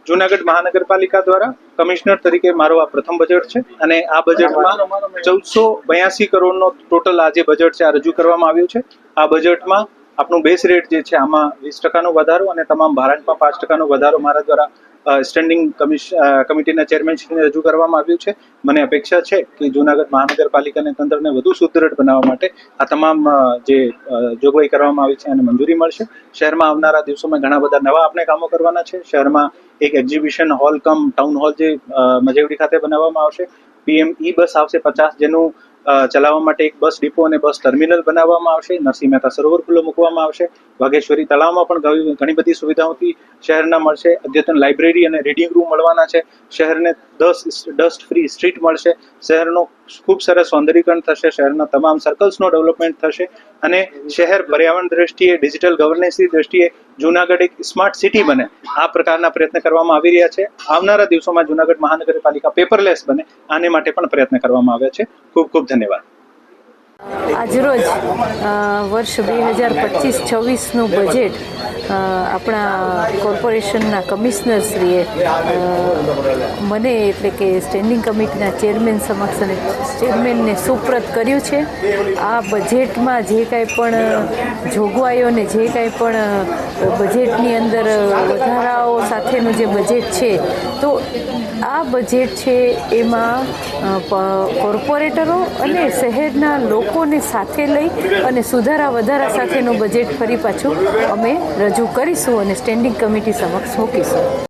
જૂનાગઢ મહાનગરપાલિકા દ્વારા કમિશનર તરીકે મારો આ પ્રથમ બજેટ છે અને આ બજેટમાં 1482 કરોડનો ટોટલ આ જે બજેટ છે આ રજૂ કરવામાં આવ્યું છે। આ બજેટમાં આપણું બેઝ રેટ જે છે આમાં 20% વધારો અને તમામ ભાડાંતમાં 5% વધારો મારા દ્વારા સ્ટેન્ડિંગ કમિટીના ચેરમેનશ્રીને રજૂ કરવામાં આવ્યું છે। મને અપેક્ષા છે કે જૂનાગઢ મહાનગરપાલિકાના તંત્રને વધુ સુદૃઢ બનાવવા માટે આ તમામ જે જોગવાઈ કરવામાં આવી છે એને મંજૂરી મળશે। શહેરમાં આવનારા દિવસોમાં ઘણા બધા નવા આપણે કામો કરવાના છે। શહેરમાં એક એક્ઝિબિશન હોલ કમ ટાઉન હોલ જે મજેવડી ખાતે બનાવવામાં આવશે। PM ઈ બસ આવશે 50 જેનું ચલાવવા માટે એક બસ ડિપો અને બસ ટર્મિનલ બનાવવામાં આવશે। નરસિંહ મહેતા સરોવર ખુલ્લો મૂકવામાં આવશે। વાઘેશ્વરી તળાવમાં પણ ઘણી બધી સુવિધાઓથી શહેરના મળશે। અદ્યતન લાઇબ્રેરી અને રીડિંગ રૂમ મળવાના છે। શહેરને ડસ્ટ ફ્રી સ્ટ્રીટ મળશે। શહેરનો ખૂબ સરસ સૌંદર્યીકરણ થશે। શહેરના તમામ સર્કલ્સનો ડેવલપમેન્ટ થશે અને શહેર પર્યાવરણ દ્રષ્ટિએ ડિજિટલ ગવર્નન્સની દ્રષ્ટિએ જૂનાગઢ એક સ્માર્ટ સિટી બને આ પ્રકારના પ્રયત્ન કરવામાં આવી રહ્યા છે। આવનારા દિવસોમાં જૂનાગઢ મહાનગરપાલિકા પેપરલેસ બને આને માટે પણ પ્રયત્ન કરવામાં આવ્યા છે। ખૂબ ખૂબ ધન્યવાદ। આજરોજ વર્ષ 2025-26નું બજેટ આપણા કોર્પોરેશનના કમિશનરશ્રીએ મને એટલે કે સ્ટેન્ડિંગ કમિટીના ચેરમેન સમક્ષ અને ચેરમેનને સુપ્રત કર્યું છે। આ બજેટમાં જે કાંઈ પણ જોગવાઈઓ ને જે કાંઈ પણ બજેટની અંદર વધારાઓ સાથેનું જે બજેટ છે તો આ બજેટ છે એમાં કોર્પોરેટરો અને શહેરના લોકોને સાથે લઈ અને સુધારા વધારા સાથેનું બજેટ ફરી પાછું અમે રજૂ કરીશું અને સ્ટેન્ડિંગ કમિટી સમક્ષ મૂકીશું।